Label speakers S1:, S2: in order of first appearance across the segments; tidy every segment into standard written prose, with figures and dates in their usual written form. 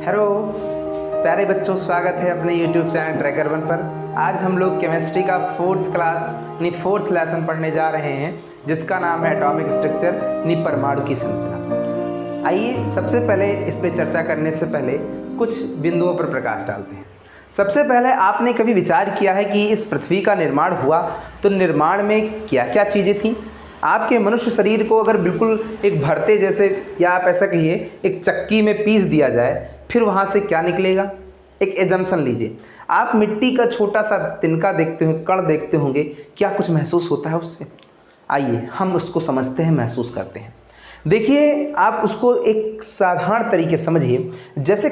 S1: Hello प्यारे बच्चों, स्वागत है अपने YouTube चैनल ट्रैकर वन पर। आज हम लोग केमिस्ट्री का फोर्थ क्लास यानी फोर्थ लेसन पढ़ने जा रहे हैं, जिसका नाम है एटॉमिक स्ट्रक्चर यानी परमाणु की संरचना। आइए सबसे पहले इस पर चर्चा करने से पहले कुछ बिंदुओं पर प्रकाश डालते हैं। सबसे पहले, आपने कभी विचार किया है कि इस पृथ्वी का निर्माण हुआ तो निर्माण में क्या क्या चीज़ें थीं? आपके मनुष्य शरीर को अगर बिल्कुल एक भरते जैसे, या आप ऐसा कहिए एक चक्की में पीस दिया जाए, फिर वहाँ से क्या निकलेगा? एक एजम्पशन लीजिए, आप मिट्टी का छोटा सा तिनका देखते होंगे, कण देखते होंगे, क्या कुछ महसूस होता है उससे? आइए हम उसको समझते हैं, महसूस करते हैं। देखिए, आप उसको एक साधारण तरीके समझिए, जैसे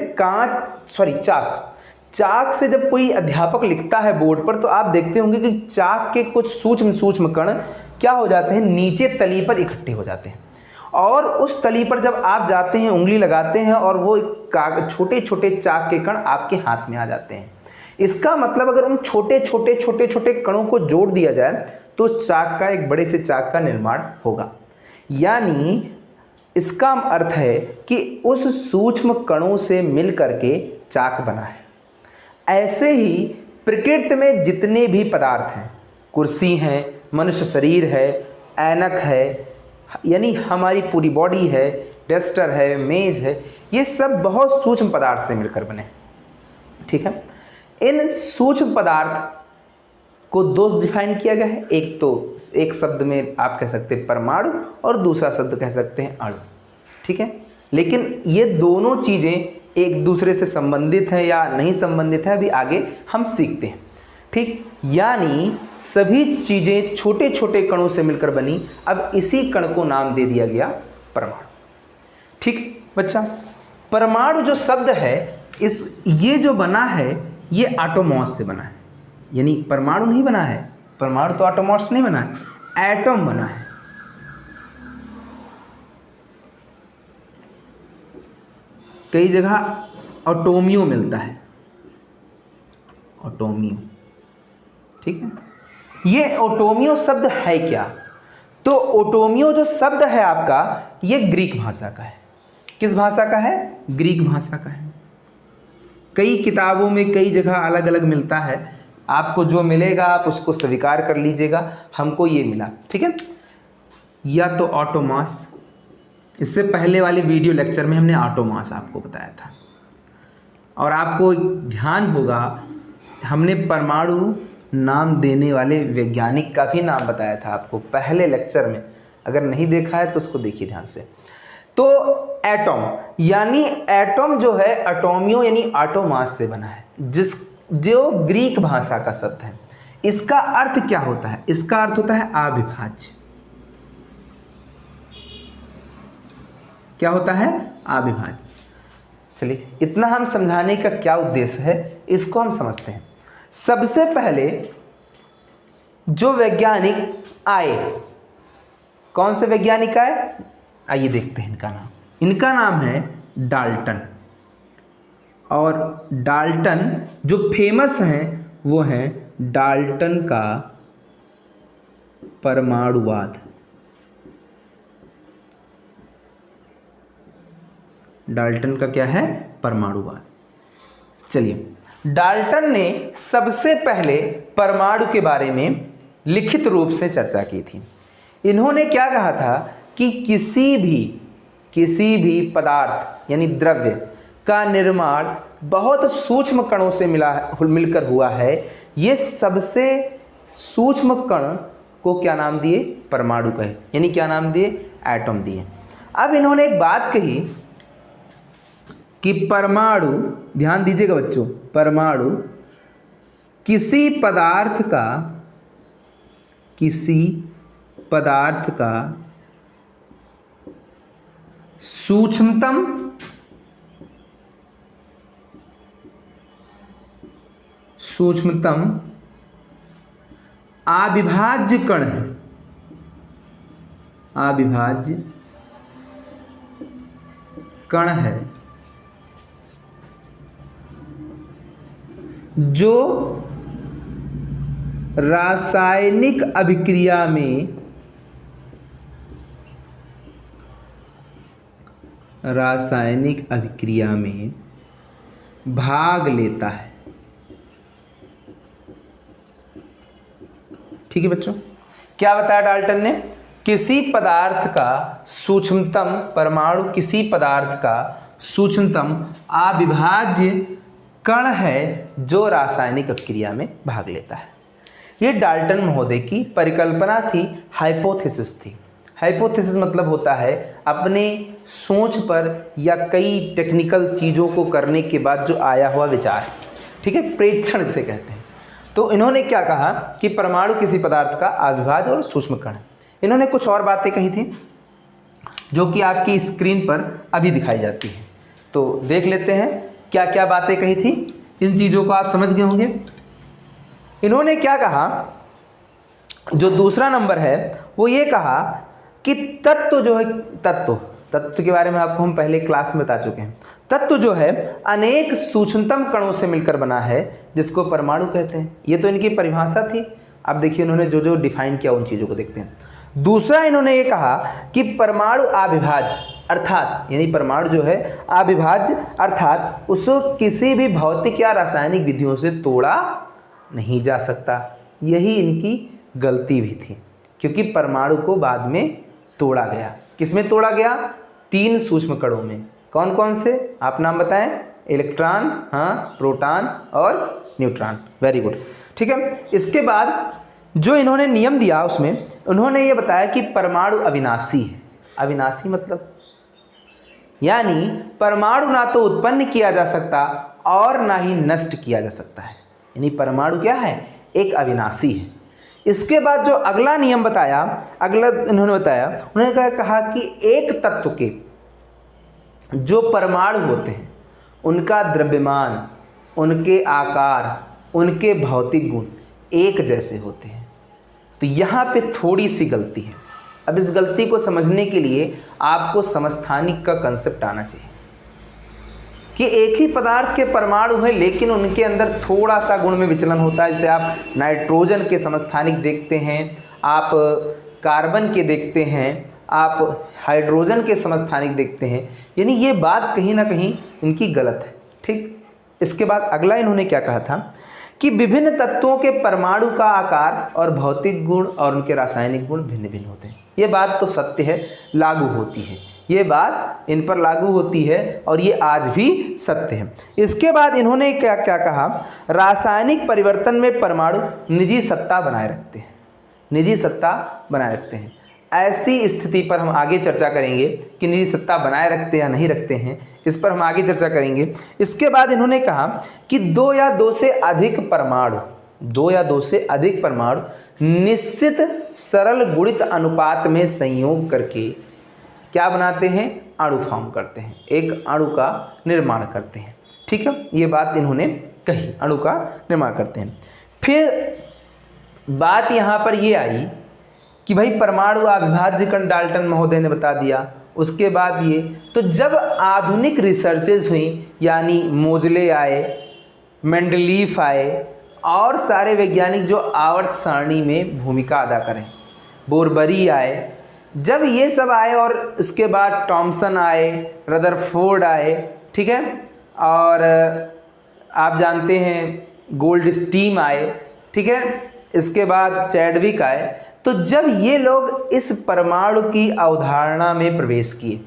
S1: चाक से जब कोई अध्यापक लिखता है बोर्ड पर, तो आप देखते होंगे कि चाक के कुछ सूक्ष्म सूक्ष्म कण क्या हो जाते हैं, नीचे तली पर इकट्ठे हो जाते हैं, और उस तली पर जब आप जाते हैं, उंगली लगाते हैं, और वो छोटे छोटे चाक के कण आपके हाथ में आ जाते हैं। इसका मतलब अगर उन छोटे छोटे कणों को जोड़ दिया जाए तो चाक का, एक बड़े से चाक का निर्माण होगा। यानी इसका अर्थ है कि उस सूक्ष्म कणों से मिल करके चाक बना है। ऐसे ही प्रकृति में जितने भी पदार्थ हैं, कुर्सी है, मनुष्य शरीर है, ऐनक है, यानी हमारी पूरी बॉडी है, डस्टर है, मेज है, ये सब बहुत सूक्ष्म पदार्थ से मिलकर बने। ठीक है, इन सूक्ष्म पदार्थ को दो डिफाइन किया गया है। एक तो एक शब्द में आप कह सकते हैं परमाणु, और दूसरा शब्द कह सकते हैं अणु। ठीक है, लेकिन ये दोनों चीज़ें एक दूसरे से संबंधित है या नहीं संबंधित है, अभी आगे हम सीखते हैं। ठीक, यानी सभी चीज़ें छोटे छोटे कणों से मिलकर बनी। अब इसी कण को नाम दे दिया गया परमाणु। ठीक बच्चा, परमाणु जो शब्द है, ये जो बना है, ये एटोमॉस से बना है। यानी परमाणु नहीं बना है, परमाणु तो एटोमॉस नहीं बना है, एटम बना है। कई जगह ऑटोमियो मिलता है, ऑटोमियो। ठीक है, ये ऑटोमियो शब्द है क्या? तो ऑटोमियो जो शब्द है आपका, ये ग्रीक भाषा का है। किस भाषा का है? ग्रीक भाषा का है। कई किताबों में कई जगह अलग अलग मिलता है, आपको जो मिलेगा आप उसको स्वीकार कर लीजिएगा। हमको ये मिला, ठीक है, या तो ऑटोमास। इससे पहले वाली वीडियो लेक्चर में हमने ऑटोमास आपको बताया था, और आपको ध्यान होगा हमने परमाणु नाम देने वाले वैज्ञानिक का भी नाम बताया था आपको पहले लेक्चर में। अगर नहीं देखा है तो उसको देखिए ध्यान से। तो एटम, यानी एटम जो है एटोमियो यानी एटोमास से बना है, जो ग्रीक भाषा का शब्द है। इसका अर्थ क्या होता है? इसका अर्थ होता है अविभाज्य। क्या होता है? अविभाज्य। चलिए, इतना हम समझाने का क्या उद्देश्य है, इसको हम समझते हैं। सबसे पहले जो वैज्ञानिक आए, कौन से वैज्ञानिक आए? आइए देखते हैं इनका नाम। इनका नाम है डाल्टन। और डाल्टन जो फेमस हैं वो हैं डाल्टन का परमाणुवाद। डाल्टन का क्या है? परमाणुवाद। चलिए, डाल्टन ने सबसे पहले परमाणु के बारे में लिखित रूप से चर्चा की थी। इन्होंने क्या कहा था कि किसी भी पदार्थ यानी द्रव्य का निर्माण बहुत सूक्ष्म कणों से मिलकर हुआ है। ये सबसे सूक्ष्म कण को क्या नाम दिए? परमाणु कहे, यानी क्या नाम दिए? एटम दिए। अब इन्होंने एक बात कही कि परमाणु, ध्यान दीजिएगा बच्चों, परमाणु किसी पदार्थ का सूक्ष्मतम अविभाज्य कण है। अविभाज्य कण है जो रासायनिक अभिक्रिया में भाग लेता है। ठीक है बच्चों, क्या बताया डाल्टन ने? किसी पदार्थ का सूक्ष्मतम परमाणु किसी पदार्थ का सूक्ष्मतम अविभाज्य कण है जो रासायनिक अभिक्रिया में भाग लेता है। ये डाल्टन महोदय की परिकल्पना थी, हाइपोथेसिस थी। हाइपोथेसिस मतलब होता है अपने सोच पर या कई टेक्निकल चीज़ों को करने के बाद जो आया हुआ विचार, ठीक है, प्रेक्षण इसे कहते हैं। तो इन्होंने क्या कहा कि परमाणु किसी पदार्थ का अविभाज्य और सूक्ष्म कण है। इन्होंने कुछ और बातें कही थी जो कि आपकी स्क्रीन पर अभी दिखाई जाती है, तो देख लेते हैं क्या क्या बातें कही थी। इन चीज़ों को आप समझ गए होंगे। इन्होंने क्या कहा, जो दूसरा नंबर है वो ये कहा कि तत्व जो है, तत्व के बारे में आपको हम पहले क्लास में बता चुके हैं। तत्व जो है अनेक सूक्ष्मतम कणों से मिलकर बना है जिसको परमाणु कहते हैं। ये तो इनकी परिभाषा थी। अब देखिए इन्होंने जो जो डिफाइन किया उन चीज़ों को देखते हैं। दूसरा इन्होंने ये कहा कि परमाणु अविभाज्य, अर्थात यानी परमाणु जो है अविभाज्य, अर्थात उसको किसी भी भौतिक या रासायनिक विधियों से तोड़ा नहीं जा सकता। यही इनकी गलती भी थी, क्योंकि परमाणु को बाद में तोड़ा गया। किसमें तोड़ा गया? 3 सूक्ष्म कणों में। कौन कौन से आप नाम बताएं? इलेक्ट्रॉन, हाँ, प्रोटॉन और न्यूट्रॉन। वेरी गुड, ठीक है। इसके बाद जो इन्होंने नियम दिया उसमें उन्होंने ये बताया कि परमाणु अविनाशी है। अविनाशी मतलब यानी परमाणु ना तो उत्पन्न किया जा सकता और ना ही नष्ट किया जा सकता है। यानी परमाणु क्या है? एक अविनाशी है। इसके बाद जो अगला नियम बताया, उन्होंने कहा कि एक तत्व के जो परमाणु होते हैं उनका द्रव्यमान, उनके आकार, उनके भौतिक गुण एक जैसे होते हैं। तो यहाँ पे थोड़ी सी गलती है। अब इस गलती को समझने के लिए आपको समस्थानिक का कंसेप्ट आना चाहिए कि एक ही पदार्थ के परमाणु हैं लेकिन उनके अंदर थोड़ा सा गुण में विचलन होता है। जैसे आप नाइट्रोजन के समस्थानिक देखते हैं, आप कार्बन के देखते हैं, आप हाइड्रोजन के समस्थानिक देखते हैं। यानी ये बात कहीं ना कहीं इनकी गलत है। ठीक, इसके बाद अगला इन्होंने क्या कहा था कि विभिन्न तत्वों के परमाणु का आकार और भौतिक गुण और उनके रासायनिक गुण भिन्न भिन्न होते हैं। ये बात तो सत्य है, लागू होती है, ये बात इन पर लागू होती है और ये आज भी सत्य है। इसके बाद इन्होंने क्या क्या कहा, रासायनिक परिवर्तन में परमाणु निजी सत्ता बनाए रखते हैं। निजी सत्ता बनाए रखते हैं। ऐसी स्थिति पर हम आगे चर्चा करेंगे कि निजी सत्ता बनाए रखते या नहीं रखते हैं, इस पर हम आगे चर्चा करेंगे। इसके बाद इन्होंने कहा कि 2 या 2 से अधिक परमाणु निश्चित सरल गुणित अनुपात में संयोग करके क्या बनाते हैं? अणु फॉर्म करते हैं, एक अणु का निर्माण करते हैं। ठीक है, ये बात इन्होंने कही, अणु का निर्माण करते हैं। फिर बात यहाँ पर ये आई कि भाई परमाणु अविभाज्य कण डाल्टन महोदय ने बता दिया। उसके बाद ये तो जब आधुनिक रिसर्चेस हुई, यानी मोजले आए, मेंडलीफ आए और सारे वैज्ञानिक जो आवर्त सारणी में भूमिका अदा करें, बोरबरी आए, जब ये सब आए और इसके बाद टॉमसन आए, रदरफोर्ड आए, ठीक है, और आप जानते हैं गोल्डस्टीन आए, ठीक है, इसके बाद चैडविक आए। तो जब ये लोग इस परमाणु की अवधारणा में प्रवेश किए,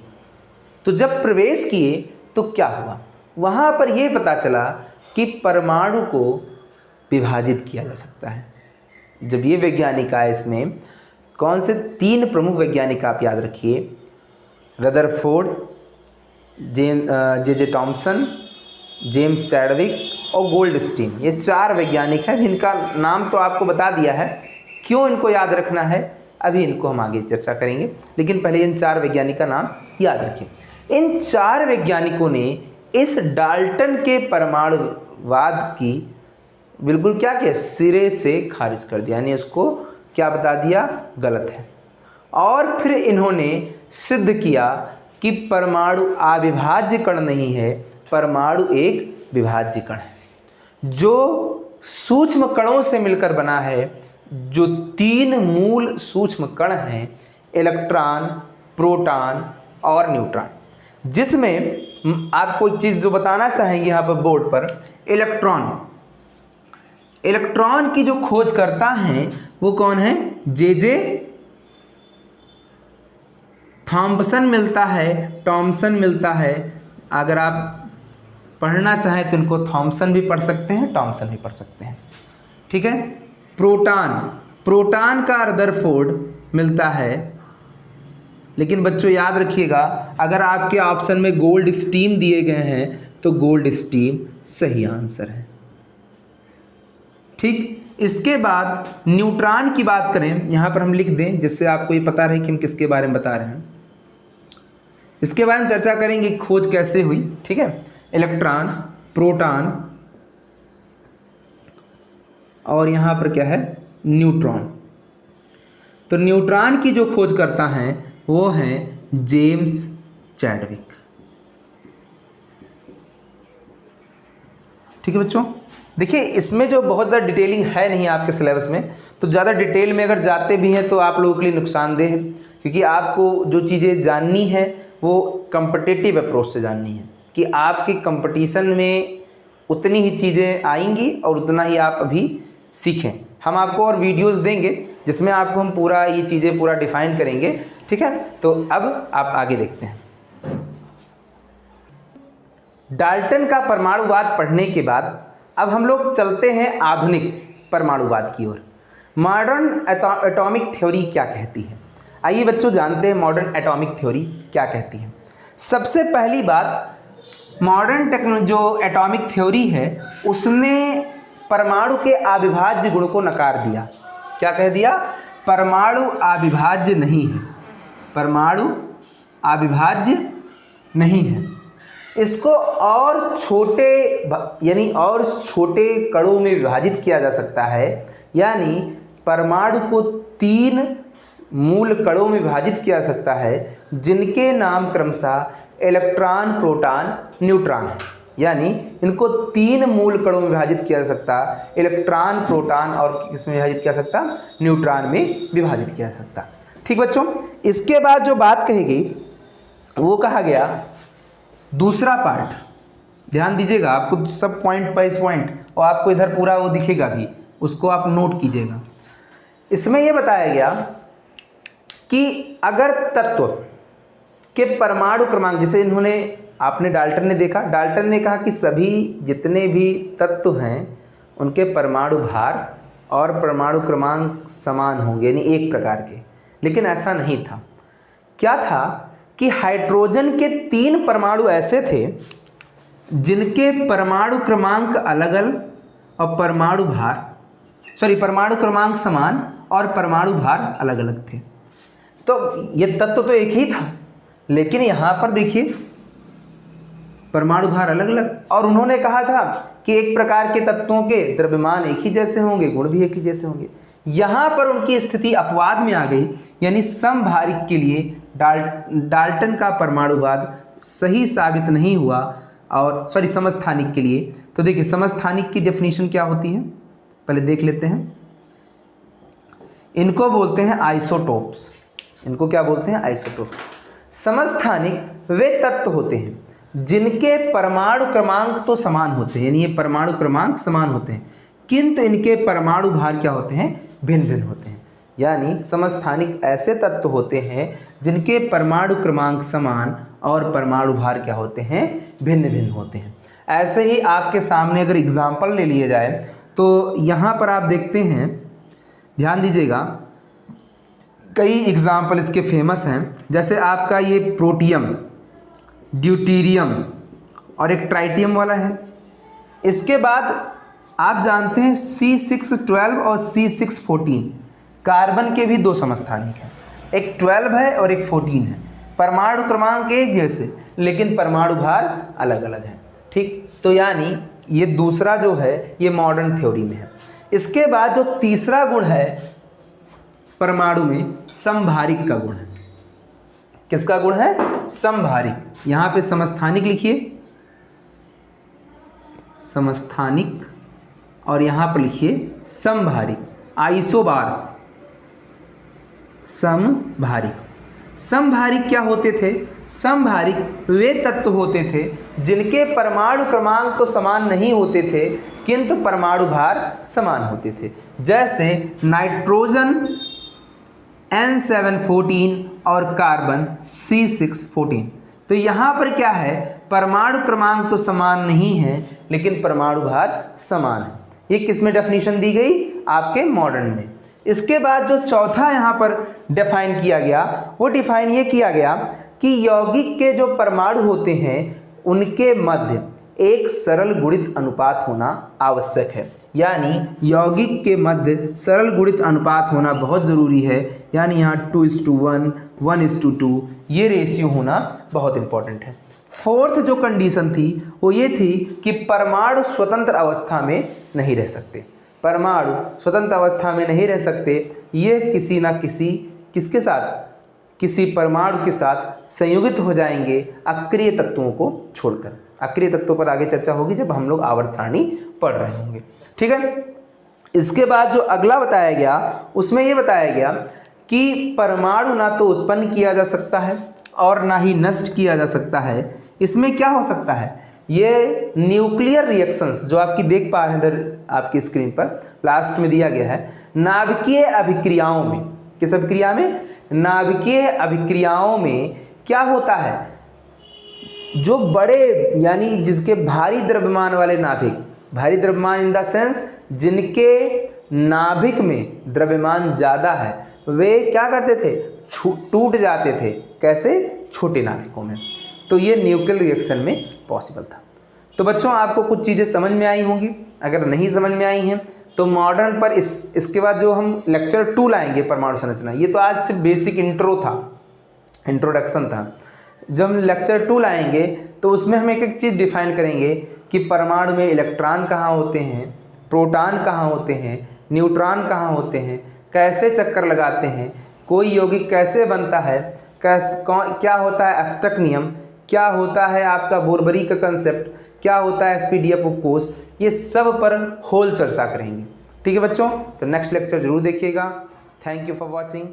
S1: तो जब प्रवेश किए तो क्या हुआ? वहाँ पर यह पता चला कि परमाणु को विभाजित किया जा सकता है। जब ये वैज्ञानिक आए, इसमें कौन से 3 प्रमुख वैज्ञानिक आप याद रखिए, रदरफोर्ड, जे टॉमसन, जेम्स चैडविक और गोल्डस्टीन, ये 4 वैज्ञानिक हैं। इनका नाम तो आपको बता दिया है, क्यों इनको याद रखना है अभी इनको हम आगे चर्चा करेंगे, लेकिन पहले इन 4 वैज्ञानिक का नाम याद रखें। इन 4 वैज्ञानिकों ने इस डाल्टन के परमाणुवाद की बिल्कुल क्या किया? सिरे से खारिज कर दिया, यानी उसको क्या बता दिया? गलत है। और फिर इन्होंने सिद्ध किया कि परमाणु अविभाज्य कण नहीं है, परमाणु एक विभाज्य कण है जो सूक्ष्म कणों से मिलकर बना है। जो 3 मूल सूक्ष्म कण हैं, इलेक्ट्रॉन, प्रोटॉन और न्यूट्रॉन, जिसमें आपको एक चीज़ जो बताना चाहेंगे यहाँ पर बोर्ड पर, इलेक्ट्रॉन की जो खोज करता है वो कौन है? जे थॉम्पसन मिलता है। अगर आप पढ़ना चाहें तो इनको थॉम्पसन भी पढ़ सकते हैं, टॉमसन भी पढ़ सकते हैं, ठीक है। प्रोटॉन का रदरफोर्ड मिलता है। लेकिन बच्चों याद रखिएगा, अगर आपके ऑप्शन में गोल्ड स्टीम दिए गए हैं तो गोल्ड स्टीम सही आंसर है, ठीक। इसके बाद न्यूट्रॉन की बात करें, यहाँ पर हम लिख दें जिससे आपको ये पता रहे कि हम किसके बारे में बता रहे हैं। इसके बारे में चर्चा करेंगे खोज कैसे हुई, ठीक है। इलेक्ट्रॉन, प्रोटॉन और यहाँ पर क्या है? न्यूट्रॉन। तो न्यूट्रॉन की जो खोज करता है वो है जेम्स चैडविक, ठीक है बच्चों। देखिए इसमें जो बहुत ज़्यादा डिटेलिंग है नहीं आपके सिलेबस में, तो ज़्यादा डिटेल में अगर जाते भी हैं तो आप लोगों के लिए नुकसानदेह है, क्योंकि आपको जो चीज़ें जाननी है वो कॉम्पिटिटिव अप्रोच से जाननी है कि आपके कंपटीशन में उतनी ही चीज़ें आएंगी और उतना ही आप अभी सीखें। हम आपको और वीडियोस देंगे जिसमें आपको हम पूरा ये चीज़ें पूरा डिफाइन करेंगे, ठीक है। तो अब आप आगे देखते हैं। डाल्टन का परमाणुवाद पढ़ने के बाद अब हम लोग चलते हैं आधुनिक परमाणुवाद की ओर। मॉडर्न एटॉमिक थ्योरी क्या कहती है? आइए बच्चों जानते हैं मॉडर्न एटॉमिक थ्योरी क्या कहती है। सबसे पहली बात, मॉडर्न जो एटॉमिक थ्योरी है उसने परमाणु के अविभाज्य गुण को नकार दिया। क्या कह दिया? परमाणु अविभाज्य नहीं है, परमाणु अविभाज्य नहीं है। इसको और छोटे यानी और छोटे कणों में विभाजित किया जा सकता है, यानी परमाणु को 3 मूल कणों में विभाजित किया जा सकता है जिनके नाम क्रमशः इलेक्ट्रॉन, प्रोटॉन, न्यूट्रॉन है। यानी इनको 3 मूल कणों में विभाजित किया जा सकता, इलेक्ट्रॉन, प्रोटॉन और किसमें विभाजित किया जा सकता? न्यूट्रॉन में विभाजित किया जा सकता, ठीक बच्चों। इसके बाद जो बात कही गई वो कहा गया दूसरा पार्ट, ध्यान दीजिएगा, आपको सब पॉइंट बाय पॉइंट और आपको इधर पूरा वो दिखेगा भी, उसको आप नोट कीजिएगा। इसमें यह बताया गया कि अगर तत्व के परमाणु क्रमांक, जैसे इन्होंने आपने डाल्टन ने देखा, डाल्टन ने कहा कि सभी जितने भी तत्व हैं उनके परमाणु भार और परमाणु क्रमांक समान होंगे, यानी एक प्रकार के। लेकिन ऐसा नहीं था। क्या था कि हाइड्रोजन के 3 परमाणु ऐसे थे जिनके परमाणु क्रमांक अलग अलग और परमाणु क्रमांक समान और परमाणु भार अलग अलग थे। तो ये तत्व तो एक ही था, लेकिन यहाँ पर देखिए परमाणु भार अलग अलग। और उन्होंने कहा था कि एक प्रकार के तत्वों के द्रव्यमान एक ही जैसे होंगे, गुण भी एक ही जैसे होंगे। यहाँ पर उनकी स्थिति अपवाद में आ गई, यानी समभारिक के लिए डाल्टन का परमाणुवाद सही साबित नहीं हुआ। और समस्थानिक के लिए, तो देखिए समस्थानिक की डेफिनेशन क्या होती है पहले देख लेते हैं। इनको बोलते हैं आइसोटोप्स। इनको क्या बोलते हैं? आइसोटोप। समस्थानिक वे तत्व होते हैं जिनके परमाणु क्रमांक तो समान होते हैं, यानी ये परमाणु क्रमांक समान होते हैं, किंतु इनके परमाणु भार क्या होते हैं? भिन्न भिन्न होते हैं। यानी समस्थानिक ऐसे तत्व होते हैं जिनके परमाणु क्रमांक समान और परमाणु भार क्या होते हैं? भिन्न भिन्न होते हैं। ऐसे ही आपके सामने अगर एग्जाम्पल ले लिया जाए तो यहाँ पर आप देखते हैं, ध्यान दीजिएगा, कई एग्जाम्पल इसके फेमस हैं। जैसे आपका ये प्रोटियम, ड्यूटीरियम और एक ट्राइटियम वाला है। इसके बाद आप जानते हैं C612 और C614, कार्बन के भी 2 समस्थानिक हैं, एक 12 है और एक 14 है। परमाणु क्रमांक एक जैसे लेकिन परमाणु भार अलग अलग है, ठीक। तो यानी ये दूसरा जो है ये मॉडर्न थ्योरी में है। इसके बाद जो तीसरा गुण है परमाणु में, समभारिक का गुण है। किसका गुण है? समभारिक। यहाँ पे समस्थानिक लिखिए, समस्थानिक, और यहाँ पर लिखिए समभारिक, आइसोबार्स, समभारिक। समभारिक क्या होते थे? समभारिक वे तत्व होते थे जिनके परमाणु क्रमांक तो समान नहीं होते थे किंतु परमाणु भार समान होते थे, जैसे नाइट्रोजन N714 और कार्बन C614। तो यहाँ पर क्या है, परमाणु क्रमांक तो समान नहीं है लेकिन परमाणु भार समान है। ये किस में डेफिनेशन दी गई? आपके मॉडर्न में। इसके बाद जो चौथा यहाँ पर डिफाइन किया गया वो डिफाइन ये किया गया कि यौगिक के जो परमाणु होते हैं उनके मध्य एक सरल गुणित अनुपात होना आवश्यक है, यानी यौगिक के मध्य सरल गुणित अनुपात होना बहुत ज़रूरी है, यानी यहाँ 2:1, 1:2 ये रेशियो होना बहुत इंपॉर्टेंट है। फोर्थ जो कंडीशन थी वो ये थी कि परमाणु स्वतंत्र अवस्था में नहीं रह सकते। परमाणु स्वतंत्र अवस्था में नहीं रह सकते, ये किसी ना किसके साथ, किसी परमाणु के साथ संयुगित हो जाएंगे अक्रिय तत्वों को छोड़कर। अक्रिय तत्वों पर आगे चर्चा होगी जब हम लोग आवर्त सारणी पढ़ रहे होंगे, ठीक है। इसके बाद जो अगला बताया गया उसमें ये बताया गया कि परमाणु ना तो उत्पन्न किया जा सकता है और ना ही नष्ट किया जा सकता है। इसमें क्या हो सकता है, ये न्यूक्लियर रिएक्शंस जो आपकी देख पा रहे हैं इधर आपकी स्क्रीन पर लास्ट में दिया गया है, नाभिकीय अभिक्रियाओं में, किस अभिक्रिया में? नाभिकीय अभिक्रियाओं में क्या होता है, जो बड़े यानी जिसके भारी द्रव्यमान वाले नाभिक, भारी द्रव्यमान इन द सेंस जिनके नाभिक में द्रव्यमान ज़्यादा है, वे क्या करते थे? टूट जाते थे। कैसे? छोटे नाभिकों में। तो ये न्यूक्लियर रिएक्शन में पॉसिबल था। तो बच्चों आपको कुछ चीज़ें समझ में आई होंगी, अगर नहीं समझ में आई हैं तो मॉडर्न पर इसके बाद जो हम लेक्चर 2 लाएंगे परमाणु संरचना, ये तो आज से बेसिक इंट्रो था, इंट्रोडक्शन था। जब हम लेक्चर 2 लाएंगे तो उसमें हम एक एक चीज़ डिफाइन करेंगे कि परमाणु में इलेक्ट्रॉन कहाँ होते हैं, प्रोटॉन कहाँ होते हैं, न्यूट्रॉन कहाँ होते हैं, कैसे चक्कर लगाते हैं, कोई यौगिक कैसे बनता है, क्या होता है अष्टक नियम, क्या होता है आपका बोरबरी का कंसेप्ट, क्या होता है SPDF ऑफ कोर्स, ये सब पर होल चर्चा करेंगे, ठीक है बच्चों। तो नेक्स्ट लेक्चर जरूर देखिएगा। Thank you for watching.